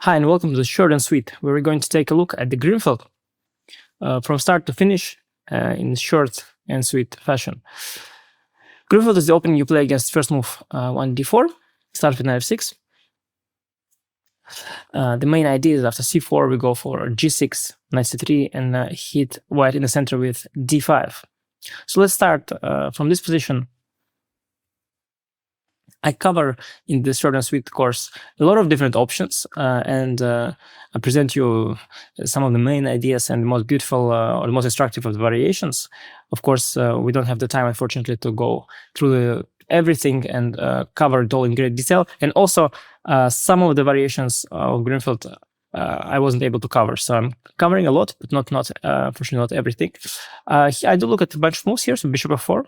Hi, and welcome to the short and sweet, where we're going to take a look at the Gryunfeld from start to finish in short and sweet fashion. Gryunfeld is the opening you play against first move 1d4, start with knight f6. The main idea is after c4 we go for g6, knight c3, and hit white in the center with d5. So let's start from this position. I cover in this short and sweet course a lot of different options, and I present you some of the main ideas and the most beautiful or the most instructive of the variations. Of course, we don't have the time, unfortunately, to go through everything and cover it all in great detail. And also, some of the variations of Gryunfeld I wasn't able to cover. So I'm covering a lot, but not unfortunately not everything. I do look at a bunch of moves here. So bishop f4.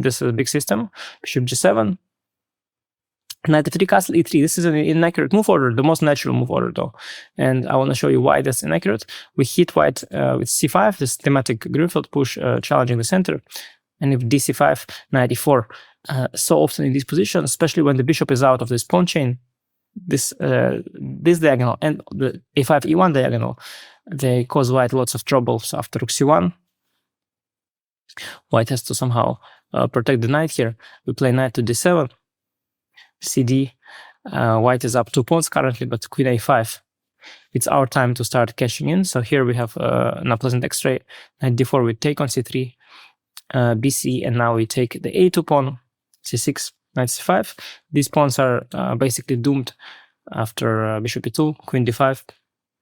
This is a big system. Bishop g7. Knight f3, castle e3. This is an inaccurate move order, the most natural move order though. And I want to show you why that's inaccurate. We hit white with c5, this thematic Gryunfeld push challenging the center. And if dc5, knight e4. So often in this position, especially when the bishop is out of this pawn chain, this diagonal and the a5, e1 diagonal, they cause white lots of trouble. So after rook c1, white has to somehow protect the knight here. We play knight to d7. cd, white is up 2 pawns currently, but queen a5. It's our time to start cashing in. So here we have an unpleasant x-ray. Knight d4, we take on c3, bc, and now we take the a2 pawn, c6, knight c5. These pawns are basically doomed after bishop e2, queen d5,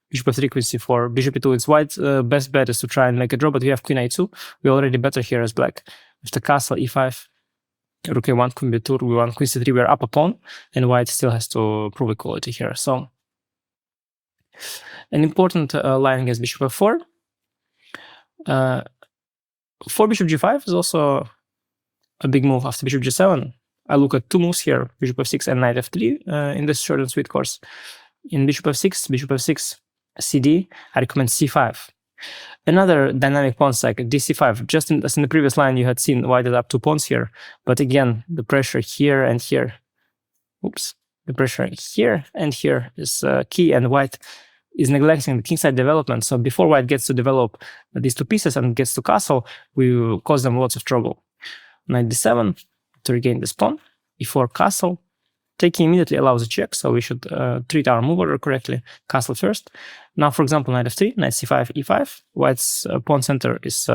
bishop f3, queen c4, bishop e2. It's white's best bet is to try and make a draw, but we have queen a2. We're already better here as black. With the castle e5, rook a1, queen b2, rook a1, queen c3, we're up a pawn, and white still has to prove equality here. So an important line against bishop f4. For bishop g5 is also a big move after bishop g7. I look at two moves here, bishop f6 and knight f3 in this short and sweet course. In bishop f6, cd, I recommend c5. Another dynamic pawn stack, dc5. Just as in the previous line, you had seen white is up 2 pawns here. But again, the pressure here and here. Oops. The pressure here and here is key, and white is neglecting the kingside development. So before white gets to develop these two pieces and gets to castle, we will cause them lots of trouble. Knight d7 to regain this pawn. e4 castle. Taking immediately allows a check, so we should treat our move order correctly. Castle first. Now, for example, knight f3, knight c5, e5. White's pawn center is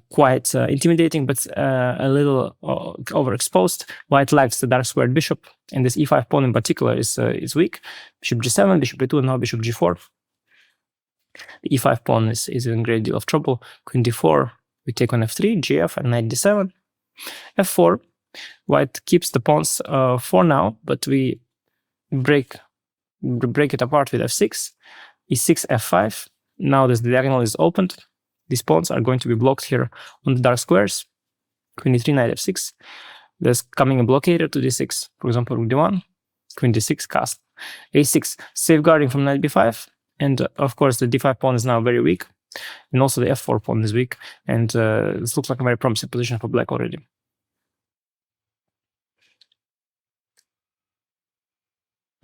quite intimidating, but a little overexposed. White lacks the dark squared bishop, and this e5 pawn in particular is weak. Bishop g7, bishop e2, and now bishop g4. The e5 pawn is in a great deal of trouble. Queen d4, we take on f3, gf, and knight d7. f4. White keeps the pawns for now, but we break it apart with f6, e6, f5. Now this diagonal is opened. These pawns are going to be blocked here on the dark squares. Queen e3, knight f6. There's coming a blockader to d6. For example, rook d1, queen d6, castle. a6, safeguarding from knight b5. And of course, the d5 pawn is now very weak. And also the f4 pawn is weak. And this looks like a very promising position for black already.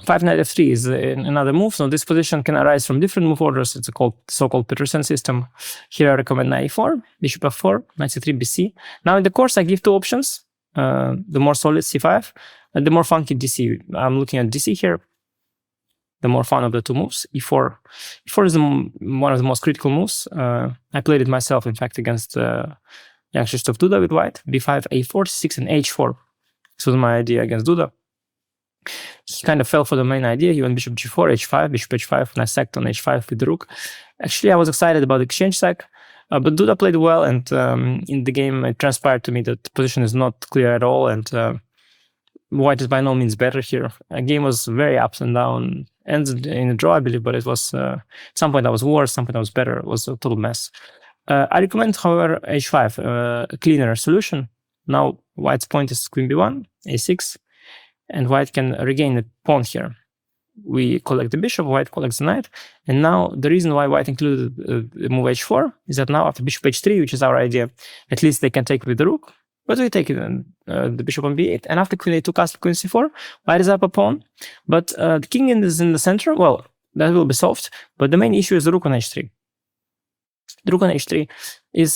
Five knight f3 is another move. So this position can arise from different move orders. It's a so-called Petersen system. Here I recommend knight e4, bishop f4, knight c3, bc. Now in the course I give two options. The more solid c5, and the more funky dc. I'm looking at dc here. The more fun of the two moves. e4. e4 is one of the most critical moves. I played it myself, in fact, against youngsters of Duda with white. b5, a4, c6, and h4. This was my idea against Duda. He kind of fell for the main idea. He went bishop g4, h5, bishop h5, and I sacked on h5 with the rook. Actually, I was excited about the exchange sack, but Duda played well, and in the game it transpired to me that the position is not clear at all, and white is by no means better here. The game was very ups and down, ended in a draw, I believe, but it was at some point I was worse, some point I was better. It was a total mess. I recommend, however, h5, a cleaner solution. Now white's point is queen b1, a6, and white can regain the pawn here. We collect the bishop, white collects the knight, and now the reason why white included the move h4 is that now after bishop h3, which is our idea, at least they can take with the rook, But we take it the bishop on b8, and after queen a2 castle queen c4, white is up a pawn, but the king is in the center. Well, that will be solved, but the main issue is the rook on h3. The rook on h3 is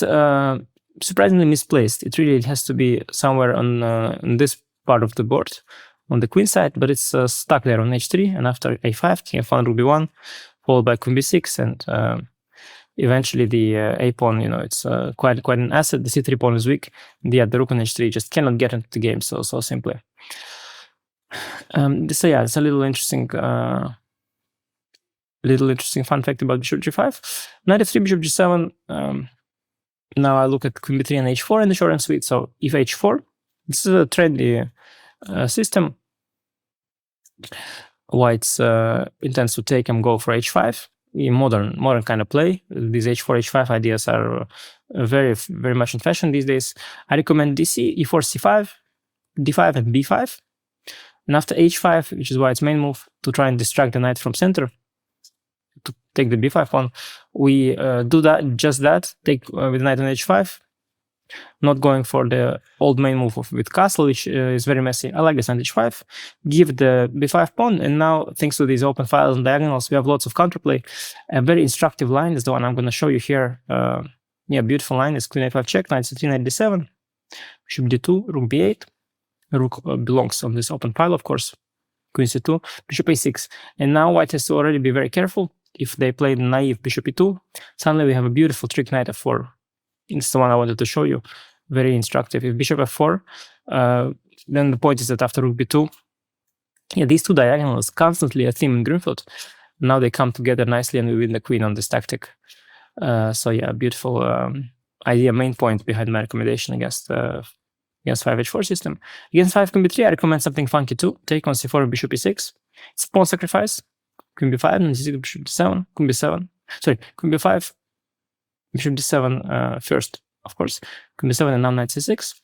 surprisingly misplaced. It really has to be somewhere on this part of the board, on the queen side, but it's stuck there on h3, and after a5, king f1, rook b1, followed by queen b6, and eventually the a pawn, it's quite an asset. The c3 pawn is weak. The rook on h3 just cannot get into the game so simply. So yeah, it's a little interesting fun fact about bishop g5. Knight f3, bishop g7. Now I look at queen b3 and h4 in the short and sweet. So if h4, this is a trendy system. White's intends to take and go for h5. Modern kind of play. These h4, h5 ideas are very, very much in fashion these days. I recommend dc, e4, c5, d5, and b5. And after h5, which is white's main move, to try and distract the knight from center, to take the b5 pawn, we do that, take with the knight on h5, not going for the old main move with castle, which is very messy. I like this knight h5, give the b5 pawn, and now, thanks to these open files and diagonals, we have lots of counterplay. A very instructive line is the one I'm going to show you here. Beautiful line is queen a5 check, knight c3, knight d7, bishop d2, rook b8. Rook belongs on this open file, of course. Queen c2, bishop a6. And now white has to already be very careful. If they play the naive bishop e2, suddenly we have a beautiful trick knight f4. It's the one I wanted to show you. Very instructive. If bishop f4, then the point is that after rook b2, these two diagonals, constantly a theme in Grünfeld. Now they come together nicely and we win the queen on this tactic. Beautiful idea, main point behind my recommendation against 5h4 system. Against 5 queen b3, I recommend something funky too. Take on c4, bishop e6. It's pawn sacrifice. Queen b5, and c6, bishop d7, queen b7. Sorry, queen b5, bishop d7 first, of course. Queen b7 and now knight c6.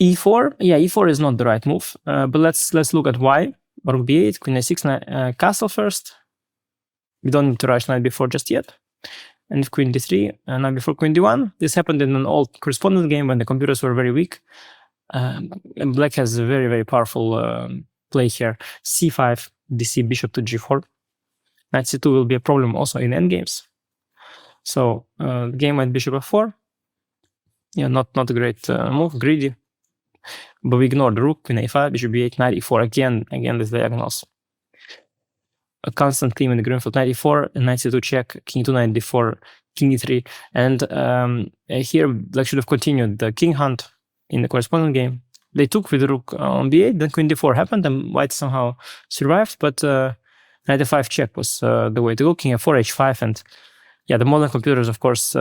e4, e4 is not the right move, but let's look at why. Rook b8, queen a6, castle first. We don't need to rush knight b4 just yet. And if queen d3, knight before queen d1. This happened in an old correspondence game when the computers were very weak. And black has a very, very powerful play here. c5, dc, bishop to g4. Knight c2 will be a problem also in endgames. So the game went bishop f4. Not a great move, greedy. But we ignored the rook, queen a5, bishop b8, knight e4. Again, these diagonals. A constant theme in the Grünfeld, knight e4, knight c2 check, king e2, knight d4, king e3. And here black should have continued the king hunt in the corresponding game. They took with the rook on b8, then queen d4 happened, and white somehow survived, but knight f5 check was the way to go, king f4, h5, and the modern computers, of course,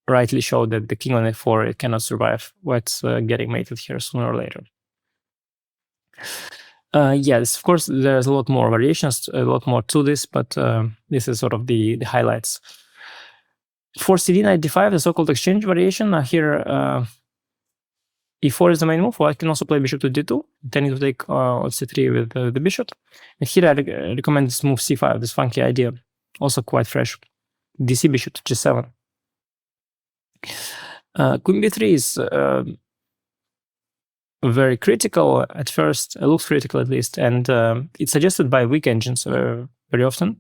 rightly show that the king on f4, it cannot survive. White's getting mated here sooner or later. Yes, of course, there's a lot more variations, a lot more to this, but this is sort of the highlights. For cd, knight d5, the so-called exchange variation. Here, e4 is the main move. White can also play bishop to d2, intending to take on c3 with the bishop. And here I recommend this move c5, this funky idea, also quite fresh. dc bishop to g7. Queen b3 is very critical at first, looks critical at least, and it's suggested by weak engines very often.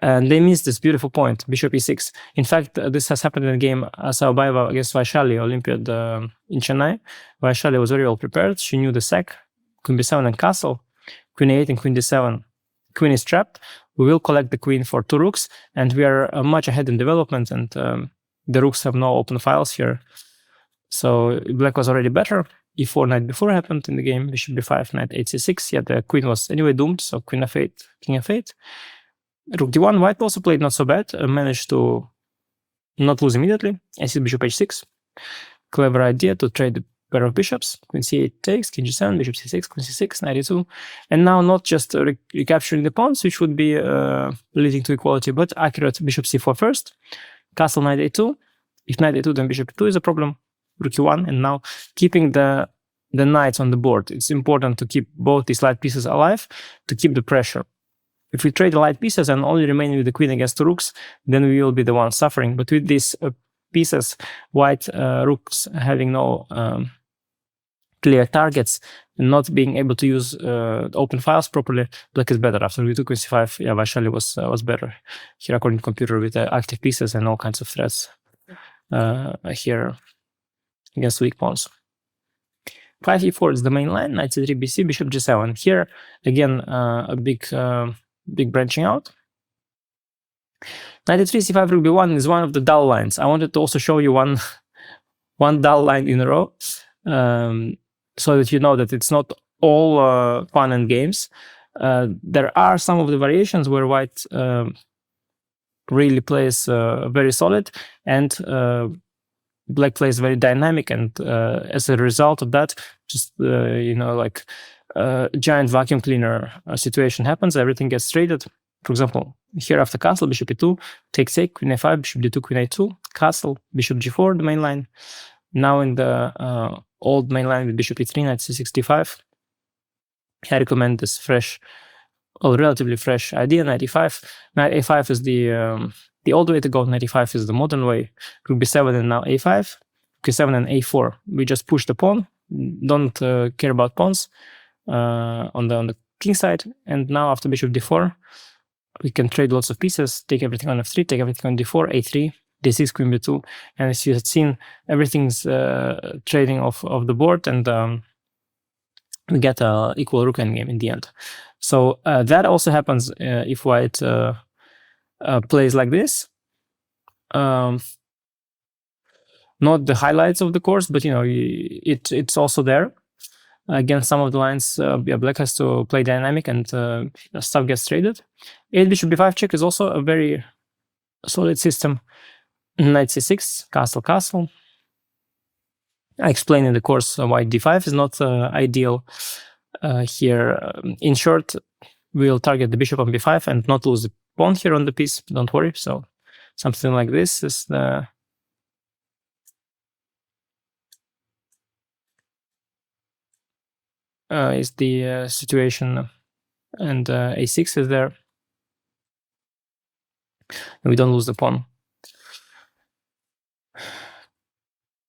And they miss this beautiful point, bishop e6. In fact, this has happened in the game Asaobaeva against Vaishali Olympiad in Chennai. Vaishali was very well prepared. She knew the sack, queen b7 and castle, queen a8 and queen d7. Queen is trapped. We will collect the queen for 2 rooks, and we are much ahead in development, and the rooks have no open files here. So black was already better. e4, knight b4 happened in the game, bishop b5, knight h6. The queen was anyway doomed, so queen f8, king f8. Rook d1, white also played not so bad, managed to not lose immediately. I6, bishop h6. Clever idea to trade the pair of bishops. Queen c8 takes, king g7, bishop c6, queen c6, knight e2. And now not just recapturing the pawns, which would be leading to equality, but accurate bishop c4 first. Castle knight a2. If knight a2, then bishop e2 is a problem. Rook e1, and now keeping the knights on the board. It's important to keep both these light pieces alive to keep the pressure. If we trade the light pieces and only remain with the queen against the rooks, then we will be the ones suffering. But with this pieces, white rooks having no clear targets, and not being able to use open files properly, black is better. After we took queen c5, yeah, Vaishali was better here according to computer, with active pieces and all kinds of threats here against weak pawns. 5 e4 is the main line, knight c3 bc, bishop g7. Here again a big branching out. Knight e3 c5 rook b1 is one of the dull lines. I wanted to also show you one dull line in a row, so that you know that it's not all fun and games. There are some of the variations where white really plays very solid, and black plays very dynamic, and as a result of that, just like giant vacuum cleaner situation happens. Everything gets traded. For example, here after castle, bishop e2, takes take, queen a5, bishop d2, queen a2, castle, bishop g4, the main line. Now in the old main line with bishop e3, knight c6, d5. I recommend this fresh, well, relatively fresh idea, knight e5. Knight a5 is the old way to go, knight e5 is the modern way. Rook b7 and now a5, q7 and a4. We just push the pawn, don't care about pawns on the king side. And now after bishop d4, we can trade lots of pieces, take everything on f3, take everything on d4, a3, d6, queen b2, and as you had seen, everything's trading off the board, and we get an equal rook endgame in the end. So that also happens if white plays like this. Not the highlights of the course, but it's also there. Again, some of the lines, black has to play dynamic, and stuff gets traded. 8 bishop b5 check is also a very solid system. Knight c6, castle, castle. I explained in the course why d5 is not ideal here. In short, we'll target the bishop on b5 and not lose the pawn here on the piece. Don't worry. So something like this is the situation, and a6 is there. We don't lose the pawn.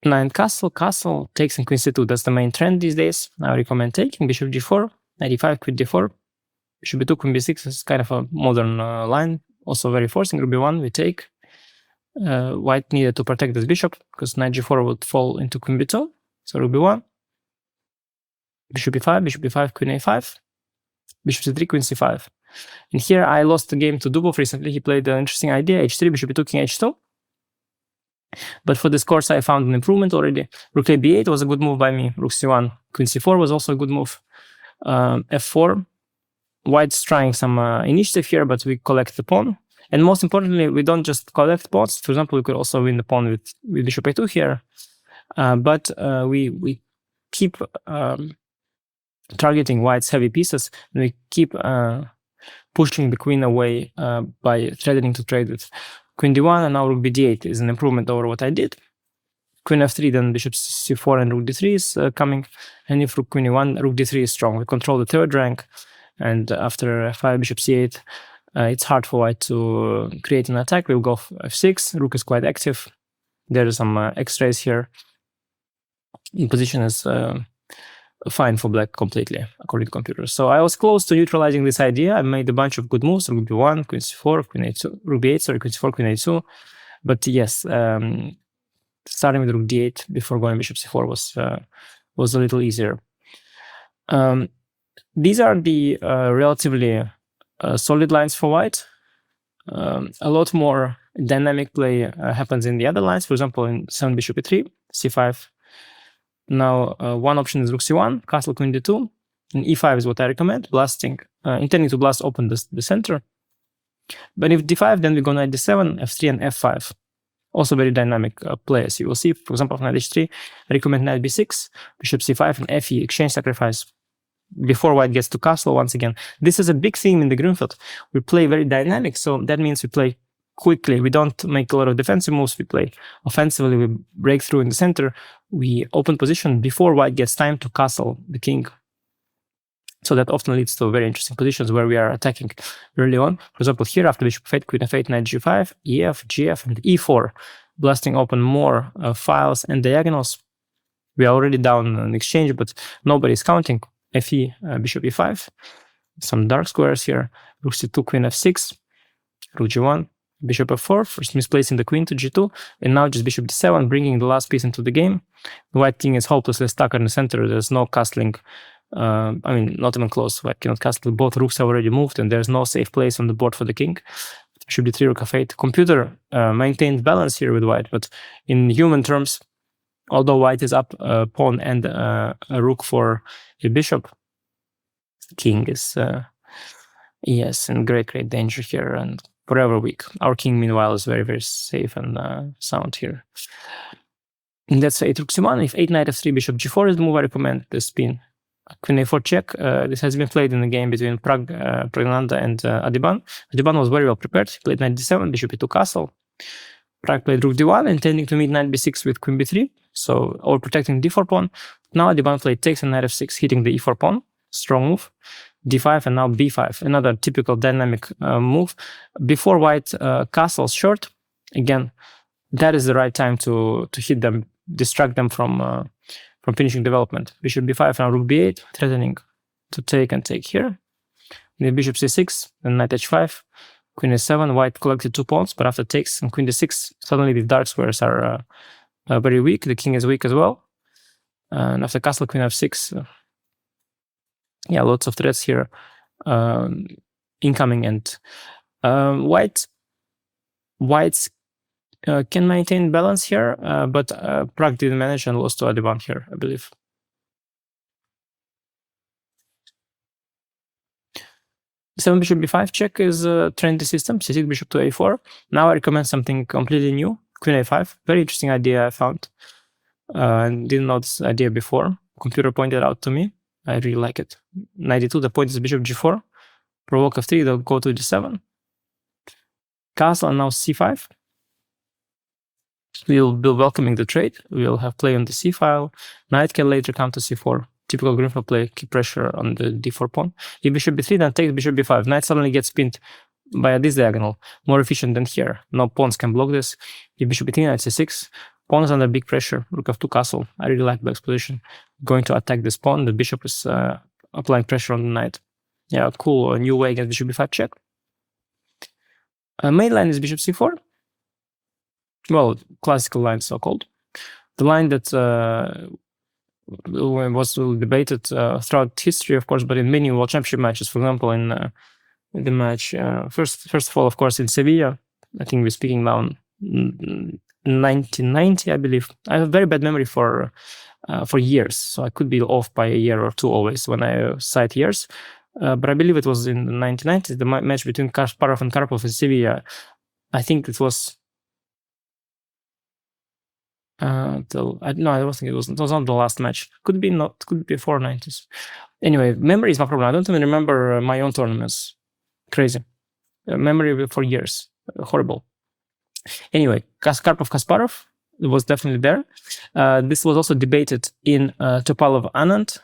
9 castle, castle, takes and queen c2. That's the main trend these days. I recommend taking bishop g4, knight e5, queen d4. Bishop b2, queen b6 is kind of a modern line, also very forcing. Rook b1, we take. White needed to protect this bishop because knight g4 would fall into queen b2. So rook b1, bishop b5, queen a5, bishop c3, queen c5. And here I lost the game to Dubov recently. He played an interesting idea, h3, bishop b2, king h2. But for this course, I found an improvement already. Rook a b8 was a good move by me. Rook c1, queen c4 was also a good move. f4. White's trying some initiative here, but we collect the pawn. And most importantly, we don't just collect pawns. For example, we could also win the pawn with bishop a2 here. But we keep targeting white's heavy pieces, and we keep pushing the queen away by threatening to trade with queen d1, and now rook b d8 is an improvement over what I did. Queen f3, then bishop c4 and rook d3 is coming. And if rook queen e1, rook d3 is strong. We control the third rank, and after f5, bishop c8, it's hard for white to create an attack. We'll go f6. Rook is quite active. There are some x-rays here. In position is fine for black completely, according to computers. So I was close to neutralizing this idea. I made a bunch of good moves: rook b1, queen c4, queen a2, rook b8, sorry, queen c4, queen a2. But yes, starting with rook d8 before going bishop c4 was a little easier. These are the relatively solid lines for white. A lot more dynamic play happens in the other lines. For example, in 7 bishop e3, c5. Now, one option is rook c1, castle, queen d2, and e5 is what I recommend, blasting, intending to blast open the center. But if d5, then we go knight d7, f3, and f5. Also very dynamic play, as you will see. For example, knight h3, I recommend knight b6, bishop c5, and fe, exchange sacrifice, before white gets to castle once again. This is a big theme in the Grünfeld. We play very dynamic, so that means we play quickly. We don't make a lot of defensive moves. We play offensively. We break through in the center. We open position before white gets time to castle the king. So that often leads to very interesting positions where we are attacking early on. For example, here after bishop f8, queen f8, knight g5, ef, gf, and e4. blasting open more files and diagonals. We are already down an exchange, but nobody's counting. Fe, bishop e5, some dark squares here. Rook c2, queen f6, rook g1, bishop f4, first misplacing the queen to g2, and now just bishop d7, bringing the last piece into the game. The white king is hopelessly stuck in the center. There's no castling. I mean, not even close. White cannot castle. Both rooks have already moved, and there's no safe place on the board for the king. Bishop d3, rook f8. Computer maintained balance here with white, but in human terms, although white is up a pawn and a rook for a bishop, king is yes, in great danger here, and forever weak. Our king, meanwhile, is very safe and sound here. And that's 8 rook c1. If 8 knight f3, bishop g4 is the move, I recommend the spin. Queen a4 check. This has been played in the game between Pragnanda and Adiban. Adiban was very well prepared. He played knight d7, bishop e2 castle. Prag played rook d1, intending to meet knight b6 with queen b3, so overprotecting d4 pawn. Now Adiban played takes and knight f6, hitting the e4 pawn. Strong move. d5 and now b5. Another typical dynamic move. Before white castles short, again, that is the right time to hit them, distract them from finishing development. Bishop b5, now rook b8, threatening to take and take here. Then bishop c6, then knight h5, queen a7, white collected 2 pawns, but after takes and queen d6, suddenly the dark squares are very weak. The king is weak as well. And after castle, queen f6, yeah, lots of threats here incoming, and white can maintain balance here, but Prag didn't manage and lost to Adiban here, I believe. Seven bishop b5 check is a trendy system. C6 bishop to a4. Now I recommend something completely new. Queen a5. Very interesting idea I found. Didn't know this idea before. Computer pointed out to me. I really like it. 92. The point is bishop g4. Provoke f3. They'll go to d7. Castle and now c5. We'll be welcoming the trade. We'll have play on the c file. Knight can later come to c4. Typical Gryfel play, keep pressure on the d4 pawn. If bishop b3, then takes bishop b5. Knight suddenly gets pinned by this diagonal. More efficient than here. No pawns can block this. If bishop b3, knight c6. Pawn is under big pressure. Rook f2 castle. I really like black's position. Going to attack this pawn. The bishop is applying pressure on the knight. Yeah, cool. A new way against bishop b5 check. Main line is bishop c4. Well, classical line, so-called. The line that was debated throughout history, of course, but in many World Championship matches, for example, in the match, first of all, of course, in Sevilla, I think we're speaking now in 1990, I believe. I have a very bad memory for years, so I could be off by a year or two always when I cite years. But I believe it was in the 1990s, the match between Kasparov and Karpov in Sevilla. I think it was I don't think it was not the last match. Could be before 90s. Anyway, memory is my problem. I don't even remember my own tournaments. Crazy. Memory for years. Horrible. Anyway, Kasparov was definitely there. This was also debated in Topalov Anand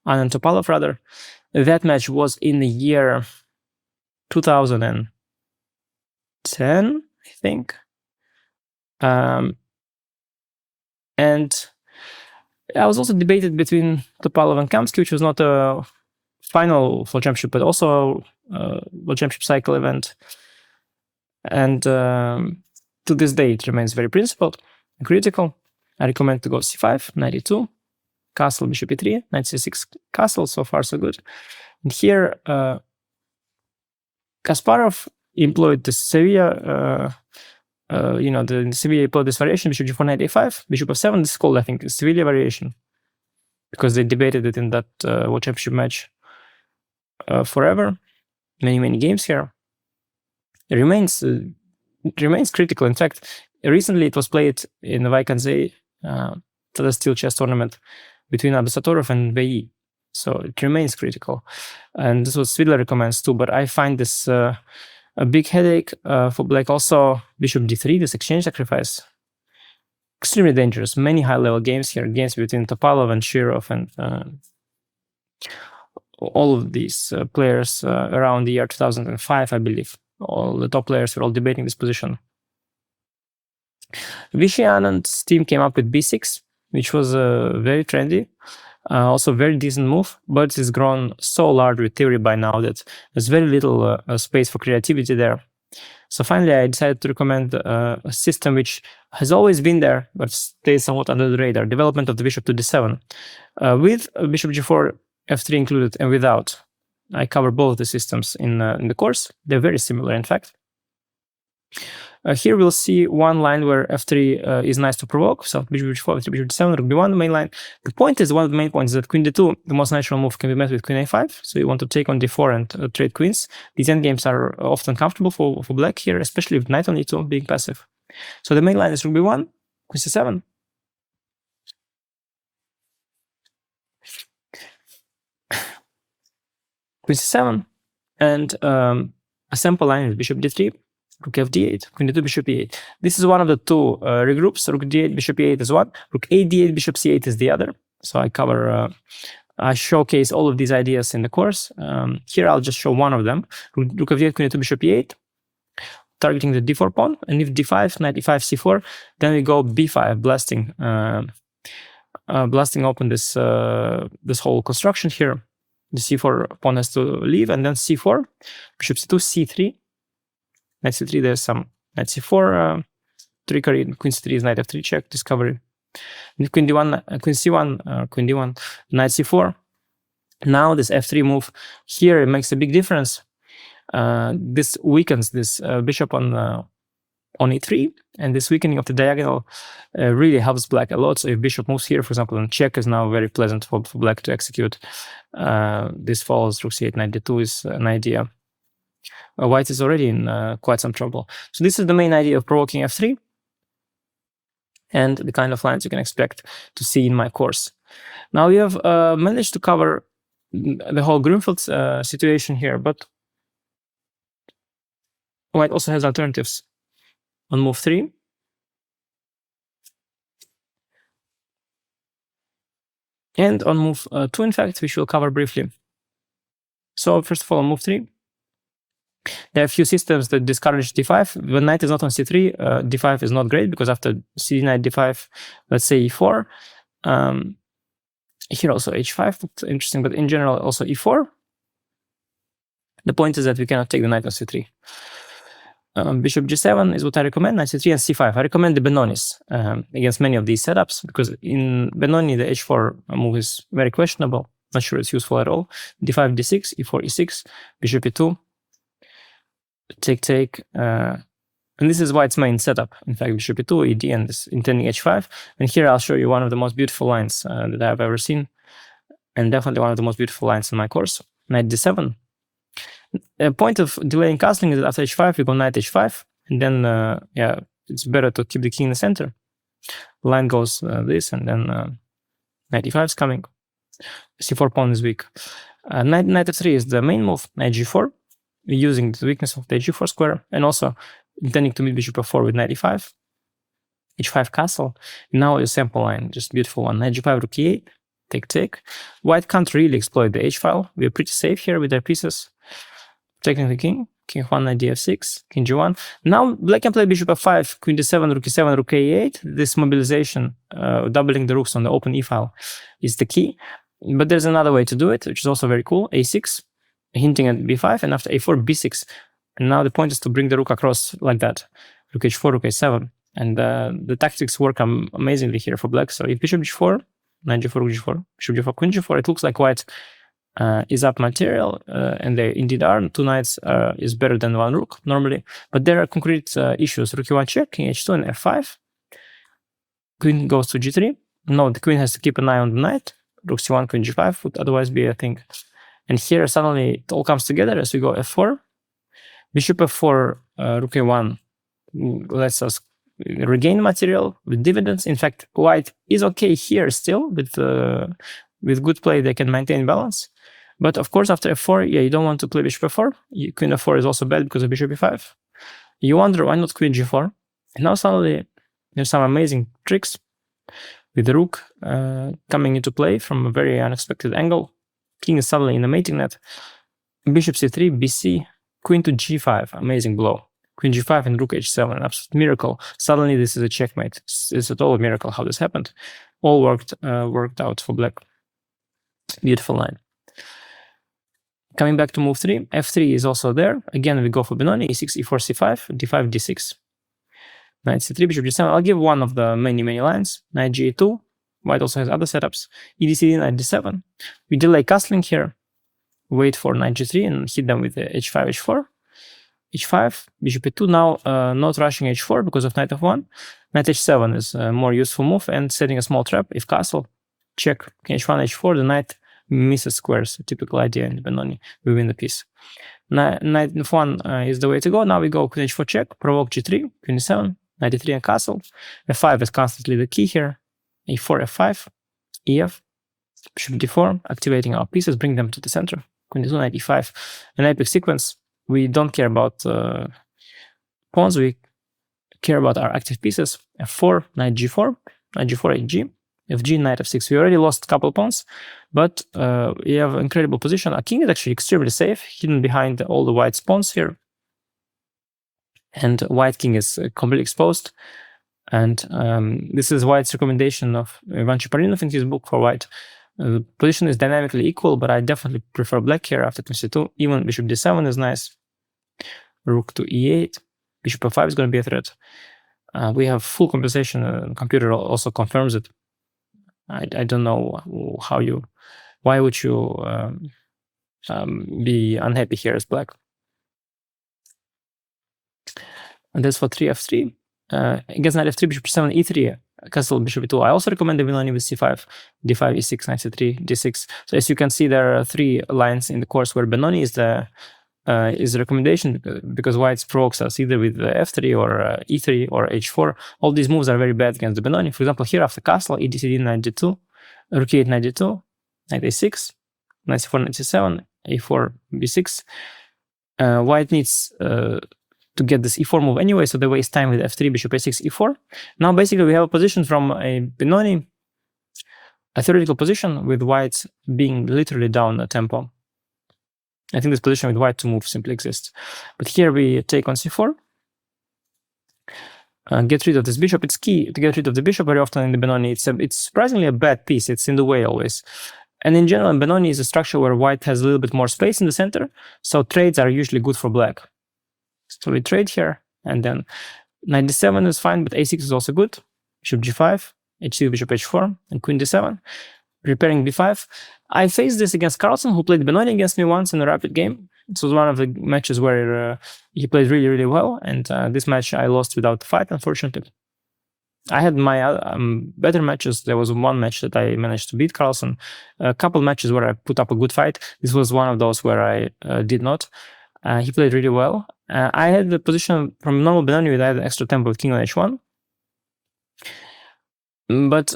Topalov rather. That match was in the year 2010, I think. And I was also debated between Topalov and Kamsky, which was not a final for championship, but also a World Championship cycle event. And to this day, it remains very principled and critical. I recommend to go c5, 92, castle, bishop e3, knight c6, castle. So far, so good. And here, Kasparov employed the Sevilla. The Sevilla employed this variation, bishop g4, knight a5, bishop f7. This is called, I think, Sevilla variation, because they debated it in that World Championship match forever. Many games here. It remains critical. In fact, recently it was played in the Vaikanzei Tata Steel chess tournament between Abdusatorov and Vei. So it remains critical. And this was Svidler recommends too, but I find this a big headache for black. Also, bishop d3, this exchange sacrifice. Extremely dangerous. Many high-level games here, games between Topalov and Shirov and all of these players around the year 2005, I believe. All the top players were all debating this position. Vishy Anand's team came up with b6, which was very trendy, also very decent move, but it's grown so large with theory by now that there's very little space for creativity there. So finally, I decided to recommend a system which has always been there, but stays somewhat under the radar: development of the bishop to d7, with bishop g4, f3 included, and without. I cover both the systems in the course. They're very similar, in fact. Here we'll see one line where f3 is nice to provoke. So bishop g4, f3, bishop d7, rook b1, the main line. The point is, one of the main points is that queen d2, the most natural move, can be met with queen a5. So you want to take on d4 and trade queens. These endgames are often comfortable for black here, especially with knight on e2 being passive. So the main line is rook b1, queen c7. Queen c7, and a sample line is bishop d3, rook f d8, queen d2, bishop e8. This is one of the two regroups. Rook d8, bishop e8 is one. Rook a d8, bishop c8 is the other. So I cover, I showcase all of these ideas in the course. Here I'll just show one of them. Rook f d8, queen d2, bishop e8, targeting the d4 pawn. And if d5, knight e5, c4, then we go b5, blasting open this this whole construction here. The c4 pawn has to leave, and then c4, bishop c2, c3, knight c3, there's some knight c4 trickery, queen c3 is knight f3 check, discovery. And queen d1, queen c1, queen d1, knight c4. Now this f3 move here, it makes a big difference. This weakens this bishop on e3, and this weakening of the diagonal really helps black a lot. So if bishop moves here, for example, and check is now very pleasant for black to execute. This follows rook c8, knight d2 is an idea. White is already in quite some trouble. So this is the main idea of provoking f3, and the kind of lines you can expect to see in my course. Now we have managed to cover the whole Grünfeld situation here, but White also has alternatives on move 3. And on move 2, in fact, which we'll cover briefly. So first of all, on move 3, there are a few systems that discourage d5. When knight is not on c3, d5 is not great, because after c knight d5, let's say e4. Here also h5 looked interesting, but in general also e4. The point is that we cannot take the knight on c3. Bishop g7 is what I recommend, knight c3 and c5. I recommend the Benonis against many of these setups, because in Benoni the h4 move is very questionable. Not sure it's useful at all. d5, d6, e4, e6, bishop e2, take, and this is White's main setup. In fact, bishop e2, ed, and this intending h5. And here I'll show you one of the most beautiful lines that I've ever seen, and definitely one of the most beautiful lines in my course. Knight d7. The point of delaying castling is that after h5, we go knight h5, and then, yeah, it's better to keep the king in the center. The line goes this, and then knight e5 is coming. c4 pawn is weak. Knight f3 is the main move, knight g4, using the weakness of the g4 square, and also intending to meet bishop f4 with knight e5, h5 castle. Now a sample line, just beautiful one. Knight g5, rook e8, take. White can't really exploit the h-file. We're pretty safe here with their pieces. Taking the king, king 1, knight df6, king g1. Now black can play bishop f5, queen d7, rook e7, rook a8. This mobilization, doubling the rooks on the open e-file, is the key. But there's another way to do it, which is also very cool. a6, hinting at b5, and after a4, b6. And now the point is to bring the rook across like that. Rook h4, rook a7. And the tactics work amazingly here for black. So if bishop g4, knight g4, rook g4, bishop g4, queen g4, it looks like white is up material, and they indeed are. Two knights is better than one rook normally, but there are concrete issues. Rook e1 check, king h2, and f5. Queen goes to g3. No, the queen has to keep an eye on the knight. Rook c1, queen g5 would otherwise be a thing. And here suddenly it all comes together as we go f4. Bishop f4, rook a1 lets us regain material with dividends. In fact, white is okay here still with good play. They can maintain balance. But of course, after f4, yeah, you don't want to play bishop f4. Queen f4 is also bad because of bishop e5. You wonder why not queen g4. And now suddenly there's some amazing tricks with the rook coming into play from a very unexpected angle. King is suddenly in the mating net. Bishop c3, bc, queen to g5, amazing blow. queen g5 and rook h7, an absolute miracle. Suddenly this is a checkmate. It's a total miracle how this happened. All worked out for black. Beautiful line. Coming back to move 3, f3 is also there. Again, we go for Benoni, e6, e4, c5, d5, d6. Knight c3, bishop g7. I'll give one of the many lines. Knight g2. White also has other setups. E d c, knight d7. We delay castling here. Wait for knight g3 and hit them with h5, h4. h5, bishop e2. Now not rushing h4 because of knight f1. Knight h7 is a more useful move and setting a small trap. If castle, check h1, h4, the knight misses squares. A typical idea in the Benoni. We win the piece. Knight f1 is the way to go. Now we go queen h4 check, provoke g3, queen e7, knight e3 and castle. f5 is constantly the key here. a4, f5, ef, bishop d4, activating our pieces, bring them to the center. Queen d2, knight e5. An epic sequence. We don't care about pawns, we care about our active pieces. f4, knight g4, knight g4, hg, fg, knight f6. We already lost a couple pawns, but we have an incredible position. Our king is actually extremely safe, hidden behind all the white pawns here. And white king is completely exposed. And this is White's recommendation of Ivan Cheparinov in his book for white. The position is dynamically equal, but I definitely prefer black here after queen c2. Even bishop d7 is nice. Rook to e8. Bishop f5 is going to be a threat. We have full compensation. The computer also confirms it. I don't know why would you be unhappy here as black. And that's for 3f3. Against knight f3, bishop g7, e3, castle, bishop e2. I also recommend the Benoni with c5, d5, e6, knight c3, d6. So as you can see, there are 3 lines in the course where Benoni is the recommendation, because white provokes us either with f3 or e3 or h4. All these moves are very bad against the Benoni. For example, here after castle, e d c d, knight d2, rook e8, knight d2, knight a6, knight c4, knight c7, a4, b6. White needs to get this e4 move anyway, so they waste time with f3, bishop a6, e4. Now basically we have a position from a Benoni, a theoretical position with white being literally down a tempo. I think this position with white to move simply exists. But here we take on c4, get rid of this bishop. It's key to get rid of the bishop very often in the Benoni. It's surprisingly a bad piece. It's in the way always. And in general, Benoni is a structure where white has a little bit more space in the center, so trades are usually good for black. So we trade here, and then knight d7 is fine, but a6 is also good. Bishop g5, h6, bishop h4, and queen d7. Preparing b5. I faced this against Carlsen, who played Benoni against me once in a rapid game. This was one of the matches where he played really well, and this match I lost without the fight, unfortunately. I had my better matches. There was one match that I managed to beat Carlsen. A couple matches where I put up a good fight. This was one of those where I did not. He played really well. I had the position from normal Benoni with I had extra tempo with king on h1. But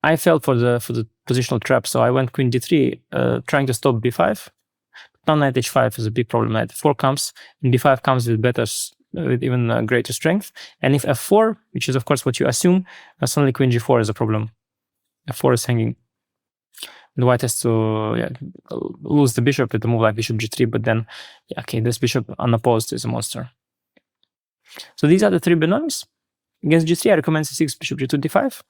I fell for the positional trap, so I went queen d3, trying to stop b5. Now knight h5 is a big problem. Knight f4 comes, and b5 comes with even greater strength. And if f4, which is of course what you assume, suddenly queen g4 is a problem. f4 is hanging. The white has to lose the bishop with a move like bishop g3, but then, this bishop unopposed is a monster. So these are the 3 Benonis. Against g3, I recommend c6, bishop g2, d5.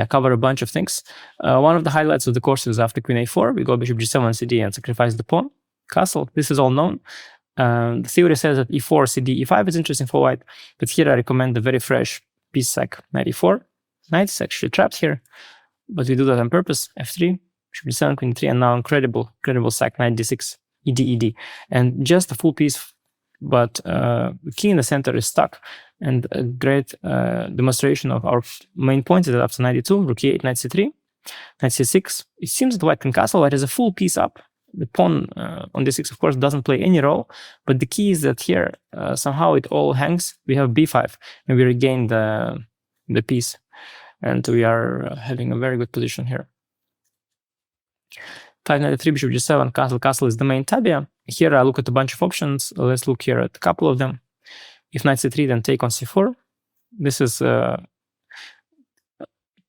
Cover a bunch of things. One of the highlights of the course is after queen a4, we go bishop g7, cd, and sacrifice the pawn. Castle, this is all known. The theory says that e4, cd, e5 is interesting for white, but here I recommend the very fresh piece sack, knight e4. Knight is actually trapped here, but we do that on purpose. f3, bishop d7, queen 3, and now incredible sack, knight d6, ed. And just a full piece, but the king in the center is stuck. And a great demonstration of our main point is that after knight e2, rook e8, knight c3, knight c6. It seems that white can castle. White has a full piece up. The pawn on d6, of course, doesn't play any role. But the key is that here, somehow it all hangs. We have b5, and we regain the piece. And we are having a very good position here. 5 knight e3, bishop g7, castle. Castle is the main tabia. Here I look at a bunch of options. Let's look here at a couple of them. If knight c3, then take on c4. This is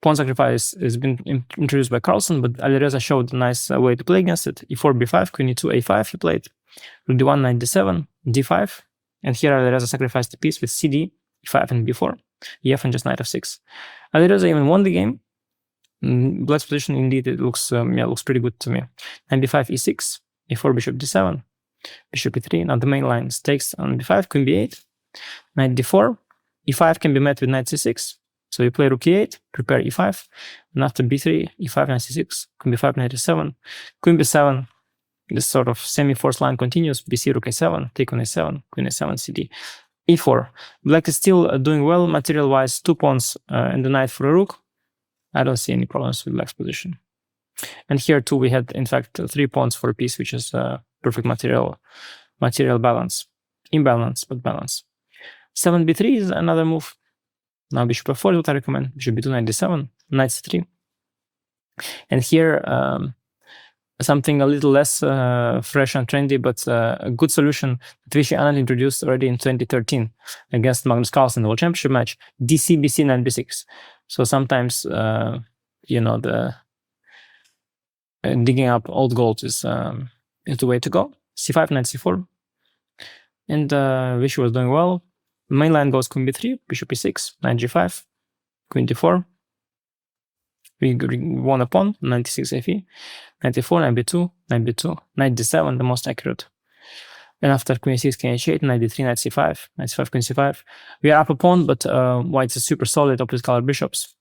pawn sacrifice has been introduced by Carlsen, but Alireza showed a nice way to play against it. e4, b5, queen e2, a5 he played. Rook d1, knight d7, d5, And here Alireza sacrificed the piece with CD, e5 and b4, ef and just knight f6. Alireza even won the game. Black's position indeed, it looks pretty good to me. Knight b5, e6, e4, bishop d7, bishop e3. Now the main line takes on b5, queen b8, knight d4, e5 can be met with knight c6. So you play rook e8, prepare e5, and after b3, e5, knight c6, queen b5, knight e7, queen b7. This sort of semi-forced line continues. bc, rook a7, take on a7, queen a7, cd, e4. Black is still doing well material-wise. 2 pawns and the knight for a rook. I don't see any problems with Black's position. And here too, we had in fact 3 pawns for a piece, which is perfect material balance. Imbalance, but balance. 7b3 is another move. Now bishop f4 is what I recommend. Bishop b2, knight d7, knight c3. And here, something a little less fresh and trendy, but a good solution that Vishy Anand introduced already in 2013 against Magnus Carlsen in the World Championship match. DC, BC, knight b6. So sometimes, the digging up old gold is the way to go. c5, knight c4. And Vishy was doing well. Main line goes queen b3, bishop e6, knight g5, queen d4. We won a pawn, knight d6 fe, knight e4, knight b2, knight b2, knight d7, the most accurate. And after queen e6, king h8, knight d3, knight c5, knight c5, queen c5. We are up a pawn, but white is super solid opposite color bishops.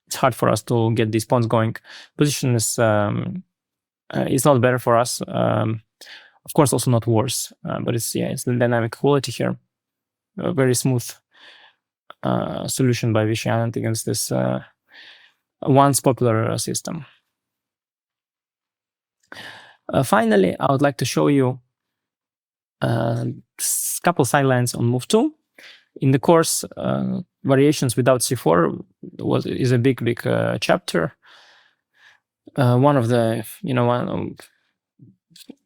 It's hard for us to get these pawns going. Position is not better for us. Of course, also not worse, but it's the dynamic quality here. A very smooth solution by Vishy Anand against this once popular system. Finally, I would like to show you a couple sidelines on move 2. In the course, variations without c4 is a big chapter. One of the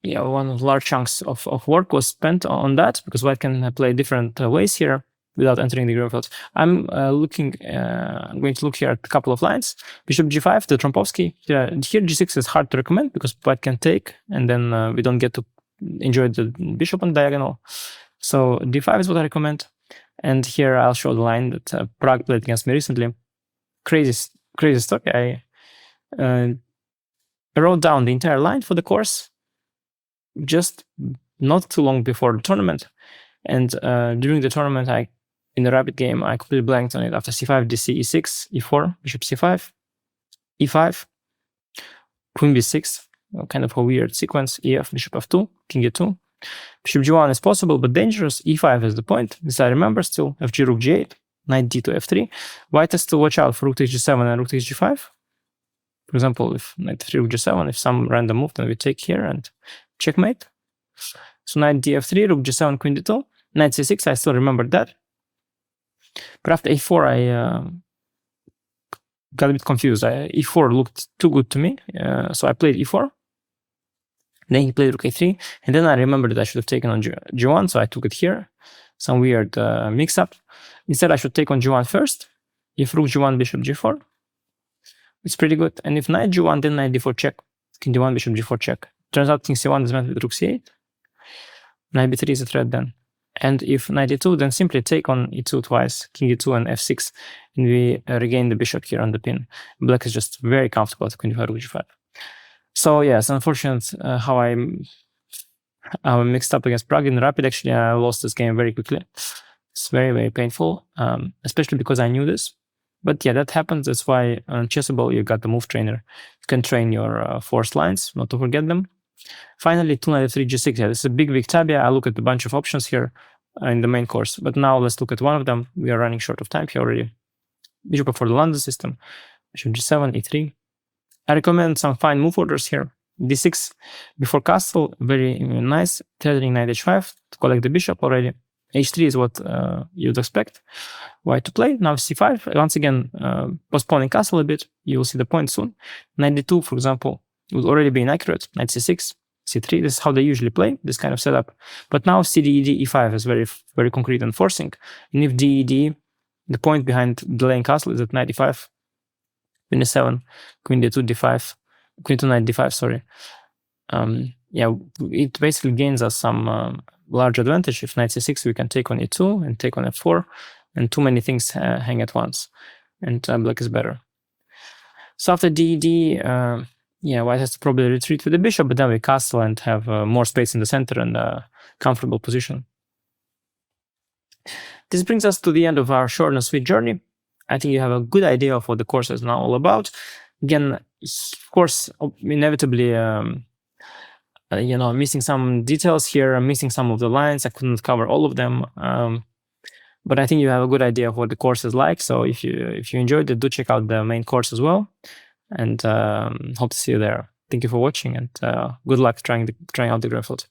one of large chunks of work was spent on that, because white can play different ways here without entering the Gryfeld. I'm going to look here at a couple of lines. Bishop g5 to Trompovsky. Here g6 is hard to recommend because white can take, and then we don't get to enjoy the bishop on diagonal. So d5 is what I recommend. And here I'll show the line that Prague played against me recently. Crazy story. I wrote down the entire line for the course just not too long before the tournament. And during the tournament, in the rapid game, I completely blanked on it. After c5, dc, e6, e4, bishop c5, e5, queen b6, kind of a weird sequence, ef, bishop f2, king e2. Bishop g1 is possible, but dangerous. e5 is the point. This I remember still. fg, rook g8, knight d to f3. White has to watch out for rook takes g7 and rook takes g5. For example, if knight f3, rook g7, if some random move, then we take here and checkmate. So knight df3, rook g7, queen d2. Knight c6, I still remember that. But after a4, I got a bit confused. e4 looked too good to me, so I played e4. Then he played rook a3, and then I remembered that I should have taken on g1, so I took it here. Some weird mix-up. Instead, I should take on g1 first. If rook g1, bishop g4, it's pretty good. And if knight g1, then knight d4 check. King d1, bishop g4 check. Turns out king c1 is met with rook c8. Knight b3 is a threat then. And if knight e2, then simply take on e2 twice, king e2 and f6, and we regain the bishop here on the pin. Black is just very comfortable at queen d5, rook g5. So yes, unfortunate how I mixed up against Prague in rapid. Actually, I lost this game very quickly. It's very painful, especially because I knew this. But yeah, that happens. That's why on Chessable you got the move trainer. You can train your forced lines, not to forget them. Finally, 2 knight f3 g6. Yeah, this is a big tabia. I look at a bunch of options here in the main course. But now let's look at one of them. We are running short of time here already. Bishop for the London system. Bishop g7, e3. I recommend some fine move orders here. d6 before castle, very nice. Threatening knight h5 to collect the bishop already. h3 is what you'd expect white to play. Now c5, once again, postponing castle a bit. You will see the point soon. Knight d2, for example, would already be inaccurate. Knight c6, c3, this is how they usually play, this kind of setup. But now cd, ed, e5 is very concrete and forcing. And if d, ed, the point behind delaying castle is at knight e5, queen e7, queen d2, d5, queen to knight d5, sorry. yeah, it basically gains us some large advantage. If knight c6, we can take on e2 and take on f4, and too many things hang at once, and black is better. So after d, yeah, white has to probably retreat with the bishop, but then we castle and have more space in the center and a comfortable position. This brings us to the end of our short and sweet journey. I think you have a good idea of what the course is now all about. Again, of course, inevitably, you know, missing some details here, I'm missing some of the lines. I couldn't cover all of them, but I think you have a good idea of what the course is like. So if you enjoyed it, do check out the main course as well, and hope to see you there. Thank you for watching, and good luck trying out the Gryffeld.